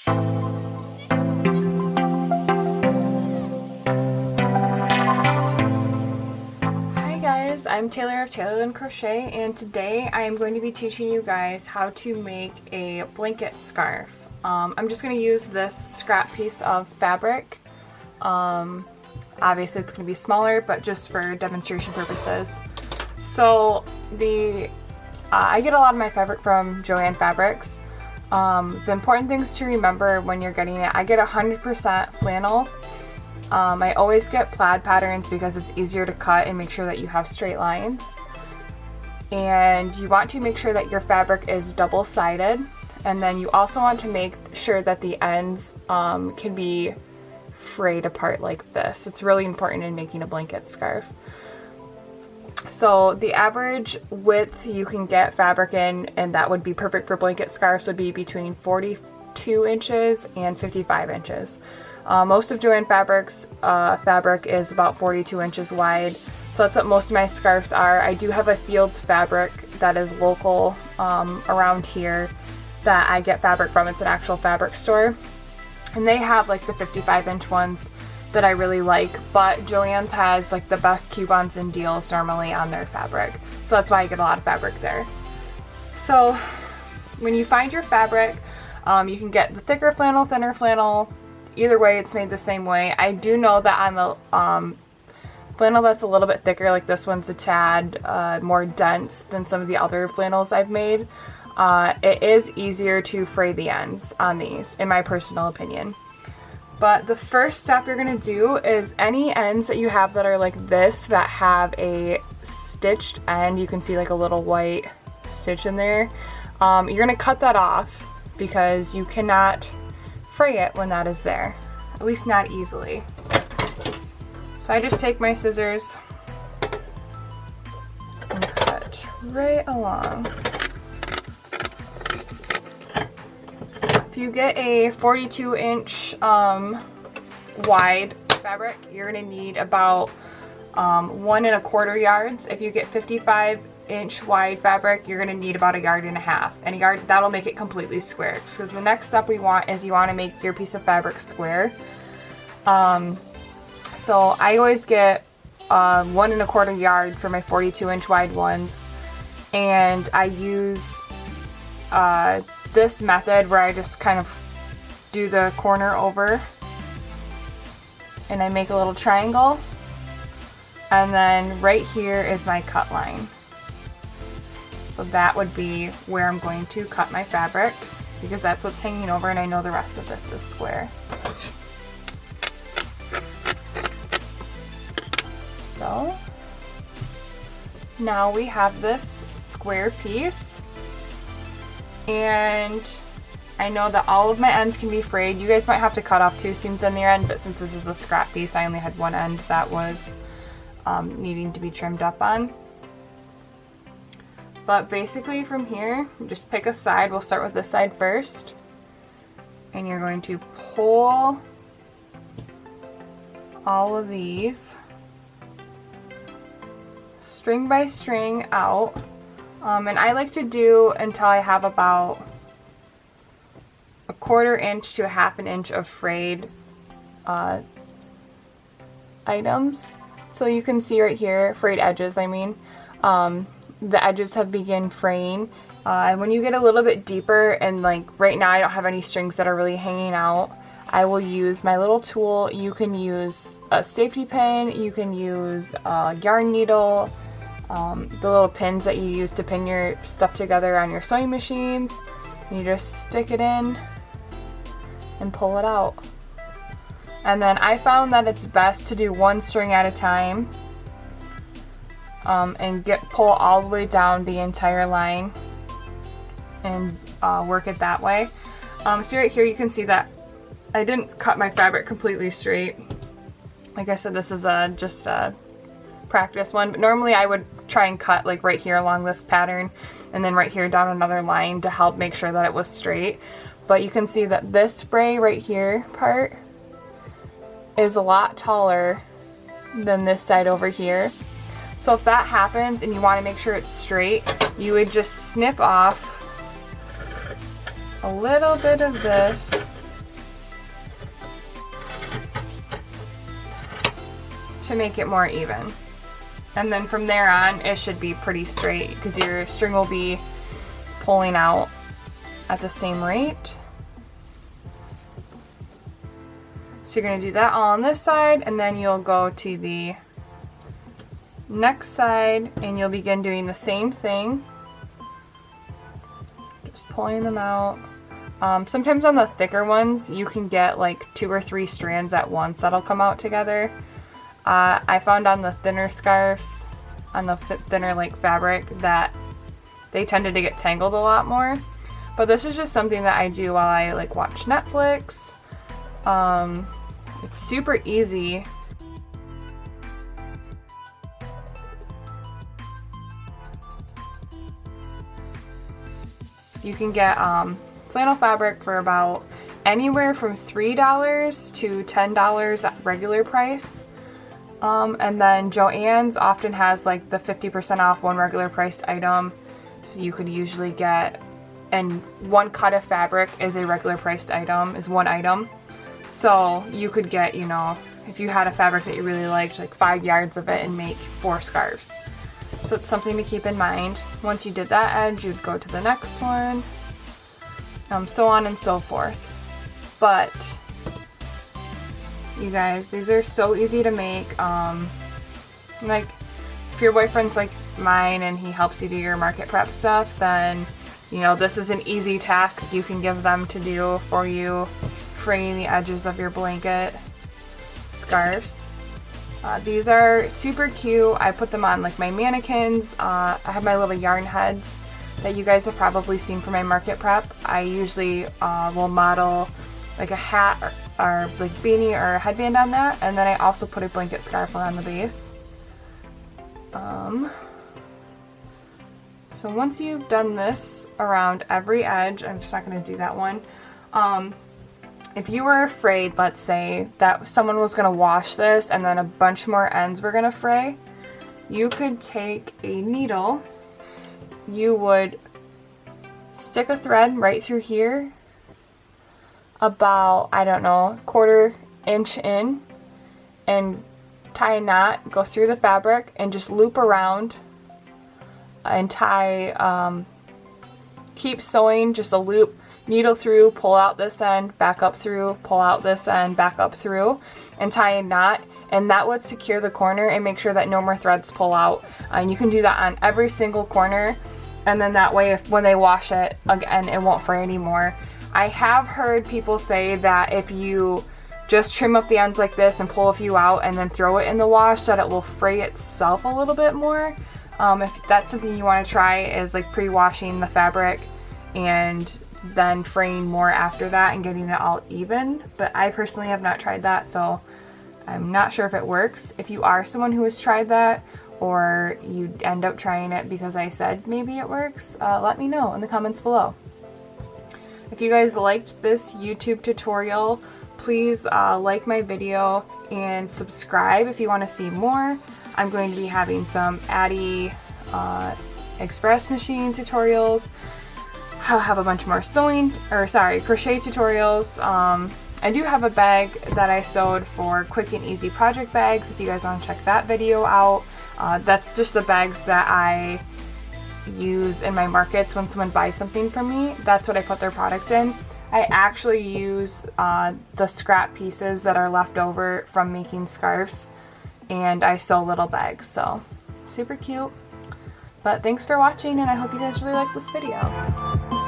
I'm Taylor of Taylor & Crochet, and today I am going to be teaching you guys how to make a blanket scarf. I'm just going to use this scrap piece of fabric. Obviously it's going to be smaller, but just for demonstration purposes. So I get a lot of my fabric from Joann Fabrics. The important things to remember when you're getting it, I get 100% flannel. I always get plaid patterns because it's easier to cut and make sure that you have straight lines. And you want to make sure that your fabric is double-sided, and then you also want to make sure that the ends can be frayed apart like this. It's really important in making a blanket scarf. So the average width you can get fabric in, and that would be perfect for blanket scarves, would be between 42 inches and 55 inches. Most of Joann Fabrics fabric is about 42 inches wide, so that's what most of my scarves are. I do have a Fields fabric that is local around here that I get fabric from. It's an actual fabric store, and they have like the 55-inch ones that I really like, but Joann's has like the best coupons and deals normally on their fabric, so that's why I get a lot of fabric there. So when you find your fabric, you can get the thicker flannel, thinner flannel. Either way, it's made the same way. I do know that on the flannel that's a little bit thicker, like this one's a tad more dense than some of the other flannels I've made, it is easier to fray the ends on these, in my personal opinion. But the first step you're going to do is any ends that you have that are like this, that have a stitched end, you can see like a little white stitch in there, you're going to cut that off because you cannot fray it when that is there, at least not easily. So I just take my scissors and cut right along. If you get a 42-inch wide fabric, you're going to need about 1 1/4 yards. If you get 55-inch wide fabric, you're going to need about 1.5 yards. And a yard, that'll make it completely square, because the next step we want is you want to make your piece of fabric square. So I always get 1 1/4 yard for my 42-inch wide ones, and I use this method where I just kind of do the corner over and I make a little triangle, and then right here is my cut line. So that would be where I'm going to cut my fabric, because that's what's hanging over, and I know the rest of this is square. So now we have this square piece, and I know that all of my ends can be frayed. You guys might have to cut off 2 seams on your end, but since this is a scrap piece, I only had one end that was needing to be trimmed up on. But basically from here, just pick a side. We'll start with this side first. And you're going to pull all of these string by string out. And I like to do until I have about 1/4 inch to 1/2 inch of frayed items. So you can see right here, frayed edges, I mean. The edges have begun fraying. And when you get a little bit deeper, and like right now I don't have any strings that are really hanging out, I will use my little tool. You can use a safety pin, you can use a yarn needle, the little pins that you use to pin your stuff together on your sewing machines. You just stick it in and pull it out. And then I found that it's best to do 1 string at a time, and pull all the way down the entire line and work it that way. So right here you can see that I didn't cut my fabric completely straight. Like I said, this is just a practice one, but normally I would try and cut like right here along this pattern, and then right here down another line to help make sure that it was straight. But you can see that this fray right here part is a lot taller than this side over here. So if that happens and you want to make sure it's straight, you would just snip off a little bit of this to make it more even. And then from there on, it should be pretty straight because your string will be pulling out at the same rate. So you're going to do that all on this side, and then you'll go to the next side and you'll begin doing the same thing. Just pulling them out. Sometimes on the thicker ones, you can get like 2 or 3 strands at once that'll come out together. I found on the thinner scarves, on the thinner like fabric, that they tended to get tangled a lot more. But this is just something that I do while I like watch Netflix. It's super easy. You can get flannel fabric for about anywhere from $3 to $10 at regular price. And then Joann's often has like the 50% off one regular priced item. So you could usually get, and one cut of fabric is a regular priced item, is one item. So you could get, you know, if you had a fabric that you really liked, like 5 yards of it and make 4 scarves. So it's something to keep in mind. Once you did that edge, you'd go to the next one, so on and so forth. But you guys, these are so easy to make. Like if your boyfriend's like mine and he helps you do your market prep stuff, then you know this is an easy task you can give them to do for you, fraying the edges of your blanket scarves. These are super cute. I put them on like my mannequins. I have my little yarn heads that you guys have probably seen for my market prep. I usually will model like a hat or like beanie or a headband on that, and then I also put a blanket scarf around the base. So once you've done this around every edge, I'm just not going to do that one. If you were afraid, let's say, that someone was going to wash this and then a bunch more ends were going to fray, you could take a needle, you would stick a thread right through here, about, I don't know, 1/4 inch in, and tie a knot, go through the fabric, and just loop around and tie, keep sewing just a loop, needle through, pull out this end, back up through, pull out this end, back up through, and tie a knot, and that would secure the corner and make sure that no more threads pull out. And you can do that on every single corner, and then that way when they wash it again, it won't fray anymore. I have heard people say that if you just trim up the ends like this and pull a few out and then throw it in the wash, that it will fray itself a little bit more. If that's something you want to try, is like pre-washing the fabric and then fraying more after that and getting it all even. But I personally have not tried that, so I'm not sure if it works. If you are someone who has tried that, or you end up trying it because I said maybe it works, let me know in the comments below. If you guys liked this YouTube tutorial, please like my video and subscribe if you want to see more. I'm going to be having some Addy Express machine tutorials. I'll have a bunch more crochet tutorials. I do have a bag that I sewed for quick and easy project bags if you guys want to check that video out. That's just the bags that I use in my markets when someone buys something from me. That's what I put their product in. I actually use the scrap pieces that are left over from making scarves, and I sew little bags, so super cute. But thanks for watching, and I hope you guys really liked this video.